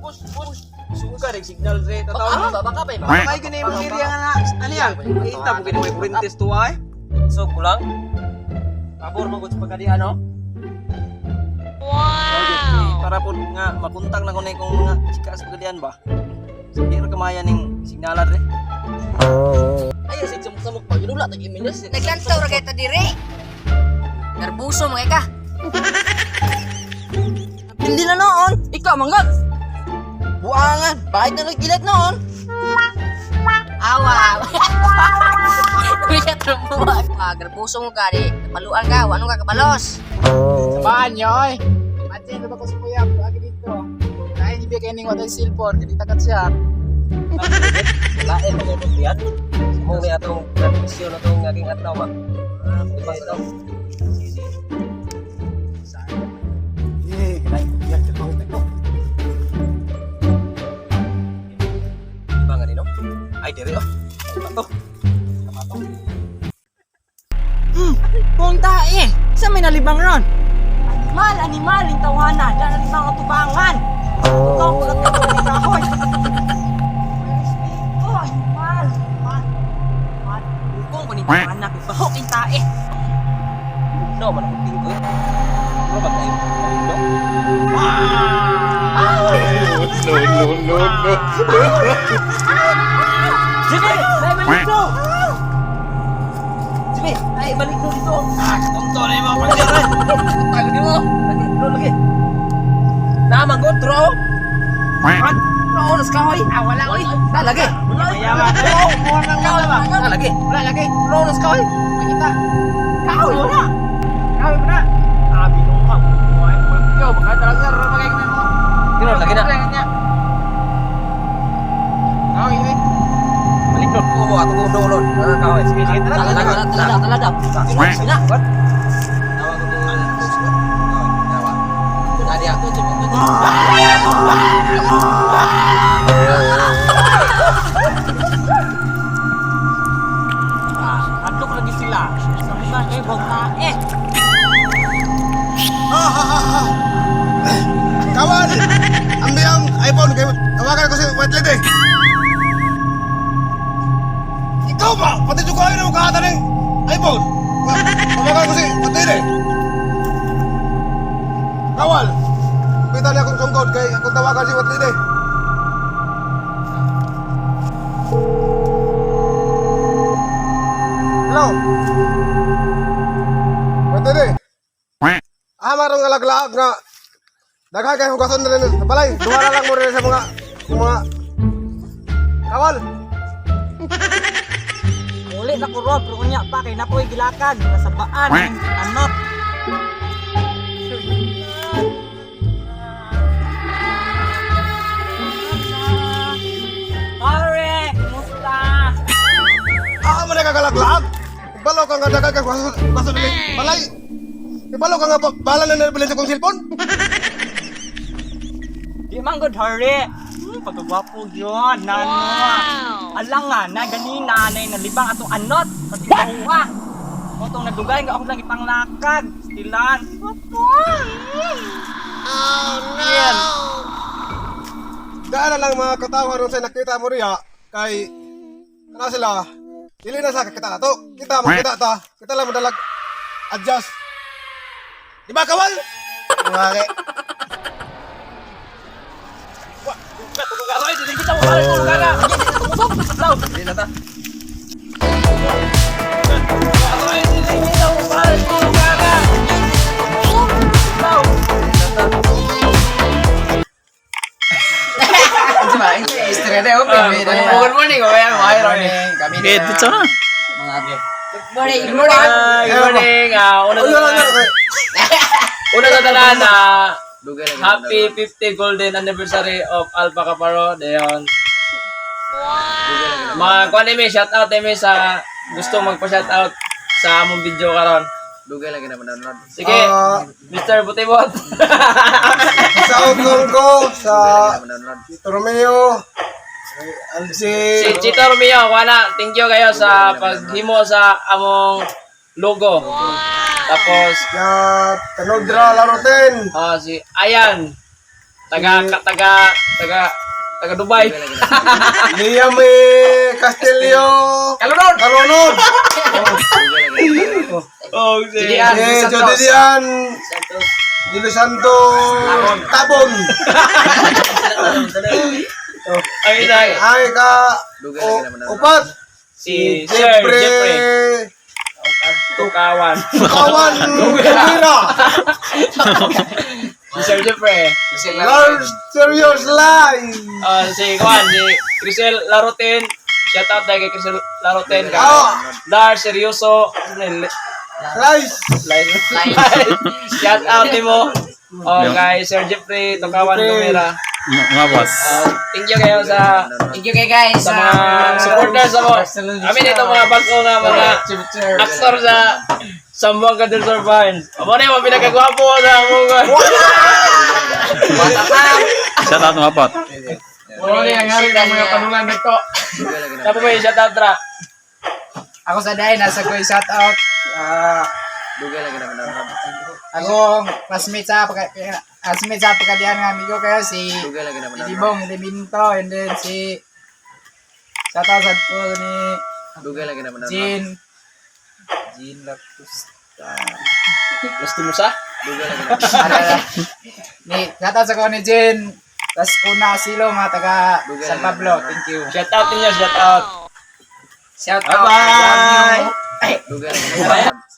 Push. Suka rin signal re Baka tataw. baka pa ba? Baka gini mo area nga ano yan? Kita mo gini mo kurintis to ay. So kulang. Pabor mo gud pagkadi ano? Wow. Para po nga makuntang na ko na kung mga chika sa pagkadian ba. Sige ra kamayan ning signalan re. Ayo si samok pa ginula tag iminas. Naglantaw ra kay ta dire. Nerbuso mga ka. Hindi na noon. Ikaw manggap. Buangan. Bahit na nagdilat noon. Awa. Kuya trumbuan. Nerbuso mo ka di. Paluan ka, ano ka kabalos? Samahan nyo, oy. Matino ba ko si Kuya? Lagi dito. Kaya hindi kayo ning water silver. Hindi tagat siya. Lain mo ko diyan. Mo ni atong transmission atong aking atlaw ba. Di ba sa Iba nga dino. Ay diri oh. Pato. Kung tae, sa may nalibang ron. Animal, yung tawanan. Yan ang mga tubangan. Ikaw ang pagkatuloy ni Kahoy. Oh, animal. Kung kunita anak, bahok yung tae. No man ako tingko. Ano ba tayo? No. Sige, may balik ko. Sige, ay balik mo dito. Tonto na mo pagdian. Tago di mo. Lagi, bro, lagi. Tama go, throw. No, oras ka hoy. Wala oy. Lagi. Yawa. Mo nang wala. Lagi. Wala lagi. No, oras ka hoy. Makita. Kahoy mo na. Kahoy mo na. Binong ka. Yo, baka talaga ro magay mo. Gino, lagi na. Kahoy, oy. Balik doon. Oo, ako ko doon. Kahoy. Sige, sige. Talada. Sina. What? Tawa ko doon. Tawa. Tadi ako. Adlok lagi sila. Sa mga ibang tae. Kawan, ambil yang iPhone kayak tawagan ko si White Lady. Ikaw ba? Pati juga ayaw mo kahatan ng iPhone. Tawagan ko si White Lady. Kawal, kita niya akong sungkod kay akong tawagan si White Lady. Hello? White Lady? Marong alaglaag nga daghan kay hugason rin sa balay. Duha na lang mo rin sa mga kawal. Uli na ko rob, pero kunya pa kay napoy gilakan sa baan. Ano? Pare, kumusta? Man nagagalaglaag. Balo ka nga daghan kay hugason rin balay. Balo ka nga bala na nabili sa kong cellphone. Di man good hurry. Pagkagwapo yun, nano. Alang nga, na ganina na nalibang atong anot. Pati bahuha. O itong nadugay, nga ako lang ipanglakag. Stilan. Oh no! Daan na lang mga katawa ron sa nakita mo riya kay ano sila dili na sa kakita na to. Kita makita ta. Kita lang madalag adjust. Di ba kawal? Ngare. Kahoy, hindi kita mo balik mo gaga. Law, hindi na ta. Kahoy, hindi kita mo balik mo gaga. Law. Good morning, Oyan. Good Morning. Good morning. Una sa tanan na happy 50 golden anniversary of Alpha Caparo. Dayon. Mga kuan mi shout out mi sa gusto magpa-shout out sa among video karon. Dugay lagi na download. Sige, Mr. Butibot. Sa utol ko sa Romeo. Si Si Chito Romeo, wala. Thank you kayo sa paghimo sa among logo. Tapos na Tanodra Laroten. si Ayan. taga Dubai. Liam Castillo. Kalunod. Kalunod. Oh, Judian. Judian. Dilo Santo. Tabon. Ay, nay. Ay ka. Upat. Si Sir Jeffrey Tukawan. Kawan. Lumira. Si Sir Jeffrey. Lord Serious Life. Si Juan, si Crisel Laroten. Shout out kay Crisel Laroten. Ah. Dar seryoso. Life. Shout out mo. Oh, kay Sir Jeffrey Tukawan Lumira. Mga boss. Thank you kayo sa Thank you guys. sa mga supporters ako. Amin ito mga bago na mga actor sa Sambuanga del Survivance. Amo na yung pinakagwapo sa mga. Shout out mga pot. Ano yung nangyari ng mga panulan nito? Tapos may shout out ra. Ako sa day, nasa ko shout out. Ako, classmate sa pagkadian ng amigo kayo, si Dibong Liminto, and then si shout out sa ko ni Jean Lapusta. Gusto mo sa? Shout out sa ko ni Jean Lascuna Asilo, mga taga San Pablo. Thank you. Shout out ninyo, shout out. Shout out. Bye-bye. Love you.